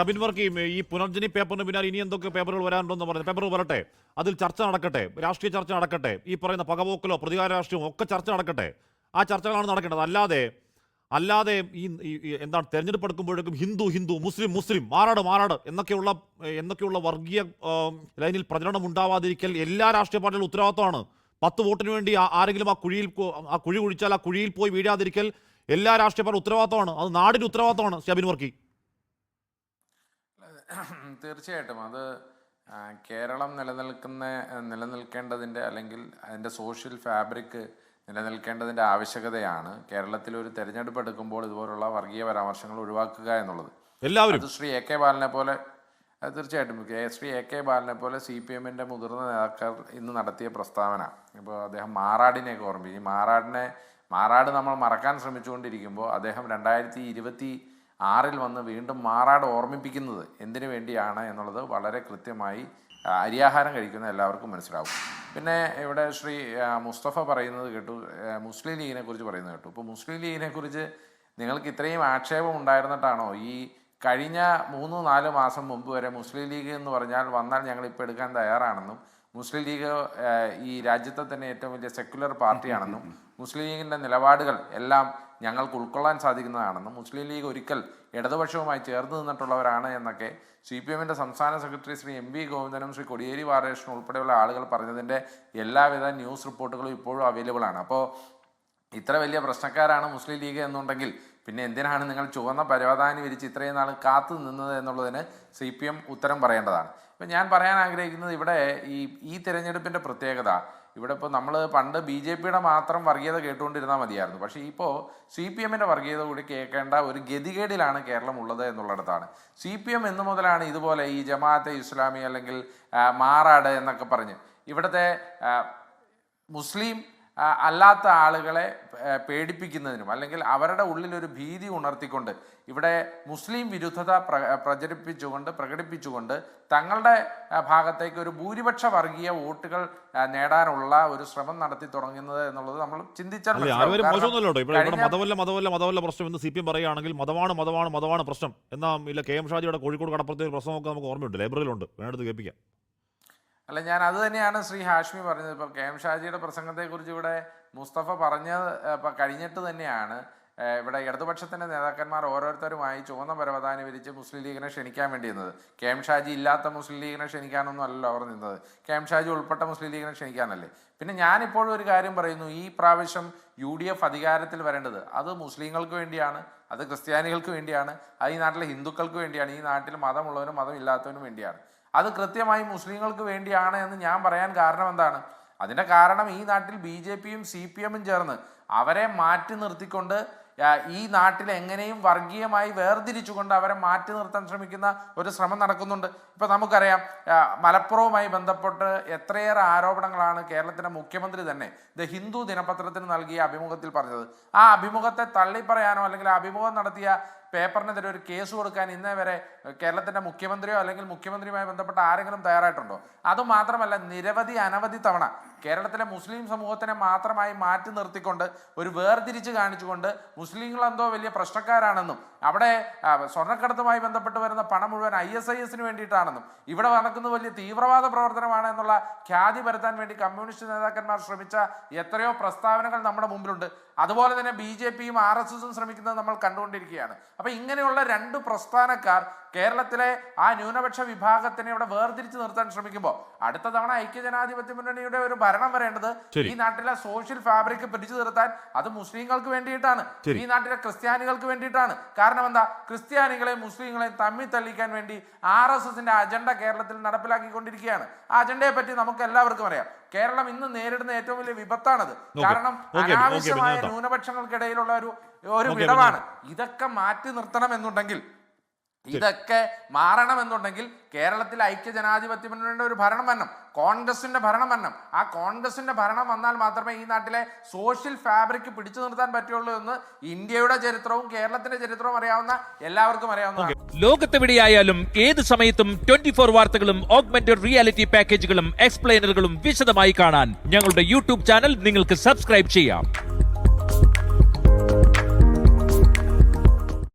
അബിൻ വർക്കി ഈ പുനർജനി പേപ്പറിന് പിന്നാലെ ഇനി എന്തൊക്കെ പേപ്പറുകൾ വരാനുണ്ടെന്ന് പറഞ്ഞു. പേപ്പറുകൾ വരട്ടെ, അതിൽ ചർച്ച നടക്കട്ടെ, രാഷ്ട്രീയ ചർച്ച നടക്കട്ടെ, ഈ പറയുന്ന പകപോക്കലോ പ്രതികാര രാഷ്ട്രീയമോ ഒക്കെ ചർച്ച നടക്കട്ടെ. ആ ചർച്ചകളാണ് നടക്കേണ്ടത്. അല്ലാതെ എന്താണ് തെരഞ്ഞെടുപ്പ് എടുക്കുമ്പോഴേക്കും ഹിന്ദു ഹിന്ദു മുസ്ലിം മുസ്ലിം മാറാട് എന്നൊക്കെയുള്ള വർഗീയ ലൈനിൽ പ്രചരണം ഉണ്ടാവാതിരിക്കൽ എല്ലാ രാഷ്ട്രീയ പാർട്ടികളുടെ ഉത്തരവാദിത്തമാണ്. 10 വോട്ടിന് വേണ്ടി ആരെങ്കിലും ആ കുഴി കുഴിച്ചാൽ ആ കുഴിയിൽ പോയി വീഴാതിരിക്കൽ എല്ലാ രാഷ്ട്രീയ പാർട്ടി ഉത്തരവാദിത്തമാണ്. അത് നാടിന്റെ ഉത്തരവാദിത്തമാണ്. അബിൻ വർക്കി, തീർച്ചയായിട്ടും അത് കേരളം നിലനിൽക്കേണ്ടതിൻ്റെ അല്ലെങ്കിൽ അതിൻ്റെ സോഷ്യൽ ഫാബ്രിക് നിലനിൽക്കേണ്ടതിൻ്റെ ആവശ്യകതയാണ്. കേരളത്തിൽ ഒരു തെരഞ്ഞെടുപ്പ് എടുക്കുമ്പോൾ ഇതുപോലുള്ള വർഗീയ പരാമർശങ്ങൾ ഒഴിവാക്കുക എന്നുള്ളത്. എല്ലാവരും അത് ശ്രീ എ കെ ബാലനെ പോലെ തീർച്ചയായിട്ടും ശ്രീ എ കെ ബാലനെ പോലെ CPM-ൻ്റെ മുതിർന്ന നേതാക്കൾ ഇന്ന് നടത്തിയ പ്രസ്താവന, ഇപ്പോൾ അദ്ദേഹം മാറാടിനെയൊക്കെ ഓർമ്മിക്കും. ഈ മാറാട് നമ്മൾ മറക്കാൻ ശ്രമിച്ചുകൊണ്ടിരിക്കുമ്പോൾ അദ്ദേഹം 2026 വന്ന് വീണ്ടും മാറാട് ഓർമ്മിപ്പിക്കുന്നത് എന്തിനു വേണ്ടിയാണ് എന്നുള്ളത് വളരെ കൃത്യമായി അരിയാഹാരം കഴിക്കുന്ന എല്ലാവർക്കും മനസ്സിലാവും. പിന്നെ ഇവിടെ ശ്രീ മുസ്തഫ പറയുന്നത് കേട്ടു, മുസ്ലിം ലീഗിനെ കുറിച്ച് പറയുന്നത് കേട്ടു. ഇപ്പോൾ മുസ്ലിം ലീഗിനെ കുറിച്ച് നിങ്ങൾക്ക് ഇത്രയും ആക്ഷേപം ഉണ്ടായിരുന്നിട്ടാണോ ഈ കഴിഞ്ഞ 3-4 മാസം മുമ്പ് വരെ മുസ്ലിം ലീഗ് എന്ന് പറഞ്ഞാൽ വന്നാൽ ഞങ്ങളിപ്പോൾ എടുക്കാൻ തയ്യാറാണെന്നും മുസ്ലിം ലീഗ് ഈ രാജ്യത്തെ തന്നെ ഏറ്റവും വലിയ സെക്യുലർ പാർട്ടിയാണെന്നും മുസ്ലിം ലീഗിൻ്റെ നിലപാടുകൾ എല്ലാം ഞങ്ങൾക്ക് ഉൾക്കൊള്ളാൻ സാധിക്കുന്നതാണെന്നും മുസ്ലിം ലീഗ് ഒരിക്കൽ ഇടതുപക്ഷവുമായി ചേർന്ന് നിന്നിട്ടുള്ളവരാണ് എന്നൊക്കെ CPM-ൻ്റെ സംസ്ഥാന സെക്രട്ടറി ശ്രീ MV ഗോവിന്ദനും ശ്രീ കോടിയേരി ബാലകൃഷ്ണനും ഉൾപ്പെടെയുള്ള ആളുകൾ പറഞ്ഞതിൻ്റെ എല്ലാവിധ ന്യൂസ് റിപ്പോർട്ടുകളും ഇപ്പോഴും അവൈലബിൾ ആണ്. അപ്പോൾ ഇത്ര വലിയ പ്രശ്നക്കാരാണ് മുസ്ലിം ലീഗ് എന്നുണ്ടെങ്കിൽ പിന്നെ എന്തിനാണ് നിങ്ങൾ ചുവന്ന പരവതാനി വിരിച്ച് ഇത്രയും നാൾ കാത്തു നിന്നത് എന്നുള്ളതിന് CPM ഉത്തരം പറയേണ്ടതാണ്. ഇപ്പം ഞാൻ പറയാൻ ആഗ്രഹിക്കുന്നത് ഇവിടെ ഈ തിരഞ്ഞെടുപ്പിൻ്റെ പ്രത്യേകത, ഇവിടെ ഇപ്പോൾ നമ്മൾ പണ്ട് BJP-യുടെ മാത്രം വർഗീയത കേട്ടുകൊണ്ടിരുന്നാൽ മതിയായിരുന്നു. പക്ഷേ ഇപ്പോൾ CPM-ൻ്റെ വർഗീയത കൂടി കേൾക്കേണ്ട ഒരു ഗതികേടിലാണ് കേരളം ഉള്ളത് എന്നുള്ളിടത്താണ്. CPM എന്ന് മുതലാണ് ഇതുപോലെ ഈ ജമാഅത്തെ ഇസ്ലാമി അല്ലെങ്കിൽ മാറാട് എന്നൊക്കെ പറഞ്ഞ് ഇവിടുത്തെ മുസ്ലിം അല്ലാത്ത ആളുകളെ പേടിപ്പിക്കുന്നതിനും അല്ലെങ്കിൽ അവരുടെ ഉള്ളിലൊരു ഭീതി ഉണർത്തിക്കൊണ്ട് ഇവിടെ മുസ്ലിം വിരുദ്ധത പ്രകടിപ്പിച്ചുകൊണ്ട് തങ്ങളുടെ ഭാഗത്തേക്ക് ഒരു ഭൂരിപക്ഷ വർഗീയ വോട്ടുകൾ നേടാനുള്ള ഒരു ശ്രമം നടത്തി തുടങ്ങുന്നത് എന്നുള്ളത് നമ്മൾ ചിന്തിച്ചാൽ മതമല്ല പ്രശ്നം എന്ന് CPM പറയുകയാണെങ്കിൽ മതമാണ് പ്രശ്നം എന്നാ ഇല്ല. KM ഷാജിയുടെ കോഴിക്കോട് കടപ്പുറത്തെ ഒരു പ്രശ്നമൊക്കെ നമുക്ക് ഓർമ്മയുണ്ട്, ലൈബ്രറിയിലുണ്ട്, വേണ്ടത് കേൾപ്പിക്കാം. അല്ല, ഞാൻ അത് തന്നെയാണ് ശ്രീ ഹാഷ്മി പറഞ്ഞത്. ഇപ്പോൾ KM ഷാജിയുടെ പ്രസംഗത്തെക്കുറിച്ച് ഇവിടെ മുസ്തഫ പറഞ്ഞത് കഴിഞ്ഞിട്ട് തന്നെയാണ് ഇവിടെ ഇടതുപക്ഷത്തിൻ്റെ നേതാക്കന്മാർ ഓരോരുത്തരുമായി ചുവന്ന പരവതാനി വിരിച്ച് മുസ്ലിം ലീഗിനെ ക്ഷണിക്കാൻ വേണ്ടി നിന്നത്. KM ഷാജി ഇല്ലാത്ത മുസ്ലിം ലീഗിനെ ക്ഷണിക്കാനൊന്നും അല്ലല്ലോ അവർ നിന്നത്, KM ഷാജി ഉൾപ്പെട്ട മുസ്ലിം ലീഗിനെ ക്ഷണിക്കാനല്ലേ. പിന്നെ ഞാനിപ്പോഴും ഒരു കാര്യം പറയുന്നു, ഈ പ്രാവശ്യം UDF അധികാരത്തിൽ വരേണ്ടത് അത് മുസ്ലിങ്ങൾക്ക് വേണ്ടിയാണ്, അത് ക്രിസ്ത്യാനികൾക്ക് വേണ്ടിയാണ്, അത് ഈ നാട്ടിലെ ഹിന്ദുക്കൾക്ക് വേണ്ടിയാണ്, ഈ നാട്ടിൽ മതമുള്ളവനും മതമില്ലാത്തവനും വേണ്ടിയാണ്. അത് കൃത്യമായി മുസ്ലിങ്ങൾക്ക് വേണ്ടിയാണ് എന്ന് ഞാൻ പറയാൻ കാരണം എന്താണ്? അതിൻ്റെ കാരണം ഈ നാട്ടിൽ BJP-യും CPM-ഉം ചേർന്ന് അവരെ മാറ്റി നിർത്തിക്കൊണ്ട് ഈ നാട്ടിൽ എങ്ങനെയും വർഗീയമായി വേർതിരിച്ചുകൊണ്ട് അവരെ മാറ്റി നിർത്താൻ ശ്രമിക്കുന്ന ഒരു ശ്രമം നടക്കുന്നുണ്ട്. ഇപ്പം നമുക്കറിയാം, മലപ്പുറവുമായി ബന്ധപ്പെട്ട് എത്രയേറെ ആരോപണങ്ങളാണ് കേരളത്തിൻ്റെ മുഖ്യമന്ത്രി തന്നെ ദ ഹിന്ദു ദിനപത്രത്തിന് നൽകിയ അഭിമുഖത്തിൽ പറഞ്ഞത്. ആ അഭിമുഖത്തെ തള്ളിപ്പറയാനോ അല്ലെങ്കിൽ ആ അഭിമുഖം നടത്തിയ പേപ്പറിനെതിരെ ഒരു കേസ് കൊടുക്കാൻ ഇന്നേ വരെ കേരളത്തിൻ്റെ മുഖ്യമന്ത്രിയോ അല്ലെങ്കിൽ മുഖ്യമന്ത്രിയുമായി ബന്ധപ്പെട്ട ആരെങ്കിലും തയ്യാറായിട്ടുണ്ടോ? അതുമാത്രമല്ല, അനവധി തവണ കേരളത്തിലെ മുസ്ലിം സമൂഹത്തിനെ മാത്രമായി മാറ്റി നിർത്തിക്കൊണ്ട് ഒരു വേർതിരിച്ച് കാണിച്ചുകൊണ്ട് മുസ്ലിങ്ങളെന്തോ വലിയ പ്രശ്നക്കാരാണെന്നും അവിടെ സ്വർണ്ണക്കടത്തുമായി ബന്ധപ്പെട്ട് വരുന്ന പണം മുഴുവൻ ISIS-ന് വേണ്ടിയിട്ടാണെന്നും ഇവിടെ നടക്കുന്നത് വലിയ തീവ്രവാദ പ്രവർത്തനമാണ് എന്നുള്ള ഖ്യാതി പരത്താൻ വേണ്ടി കമ്മ്യൂണിസ്റ്റ് നേതാക്കന്മാർ ശ്രമിച്ച എത്രയോ പ്രസ്താവനകൾ നമ്മുടെ മുമ്പിലുണ്ട്. അതുപോലെ തന്നെ BJP-യും RSS-ഉം ശ്രമിക്കുന്നത് നമ്മൾ കണ്ടുകൊണ്ടിരിക്കുകയാണ്. അപ്പോൾ ഇങ്ങനെയുള്ള 2 പ്രസ്ഥാനക്കാർ കേരളത്തിലെ ആ ന്യൂനപക്ഷ വിഭാഗത്തിനെ ഇവിടെ വേർതിരിച്ച് നിർത്താൻ ശ്രമിക്കുമ്പോൾ അടുത്ത തവണ ഐക്യജനാധിപത്യ മുന്നണിയുടെ ഒരു ഭരണം വരേണ്ടത് ഈ നാട്ടിലെ സോഷ്യൽ ഫാബ്രിക് പിടിച്ചു നിർത്താൻ അത് മുസ്ലിങ്ങൾക്ക് വേണ്ടിയിട്ടാണ്, ഈ നാട്ടിലെ ക്രിസ്ത്യാനികൾക്ക് വേണ്ടിയിട്ടാണ്. കാരണം എന്താ? ക്രിസ്ത്യാനികളെയും മുസ്ലിങ്ങളെയും തമ്മിൽ തല്ലിക്കാൻ വേണ്ടി RSS-ന്റെ അജണ്ട കേരളത്തിൽ നടപ്പിലാക്കിക്കൊണ്ടിരിക്കുകയാണ്. ആ അജണ്ടയെ പറ്റി നമുക്ക് എല്ലാവർക്കും അറിയാം. കേരളം ഇന്ന് നേരിടുന്ന ഏറ്റവും വലിയ വിപത്താണത്. കാരണം അനാവശ്യമായ ന്യൂനപക്ഷങ്ങൾക്കിടയിലുള്ള ഒരു വിടവാണ്. ഇതൊക്കെ മാറ്റി നിർത്തണമെന്നുണ്ടെങ്കിൽ, ഇതൊക്കെ മാറണമെന്നുണ്ടെങ്കിൽ കേരളത്തിൽ ഐക്യജനാധിപത്യ മുന്നണിയുടെ ഒരു ഭരണം വരണം, കോൺഗ്രസിന്റെ ഭരണം വരണം. ആ കോൺഗ്രസിന്റെ ഭരണം വന്നാൽ മാത്രമേ ഈ നാട്ടിലെ സോഷ്യൽ ഫാബ്രിക് പിടിച്ചു നിർത്താൻ പറ്റുള്ളൂ എന്ന് ഇന്ത്യയുടെ ചരിത്രവും കേരളത്തിന്റെ ചരിത്രവും അറിയാവുന്ന എല്ലാവർക്കും അറിയാവുന്നതാണ്. ലോകത്തെവിടെയായാലും ഏത് സമയത്തും 24 വാർത്തകളും ഓഗ്മെന്റഡ് റിയാലിറ്റി പാക്കേജുകളും എക്സ്പ്ലെയിനറുകളും വിശദമായി കാണാൻ ഞങ്ങളുടെ YouTube ചാനൽ നിങ്ങൾക്ക് സബ്സ്ക്രൈബ് ചെയ്യാം.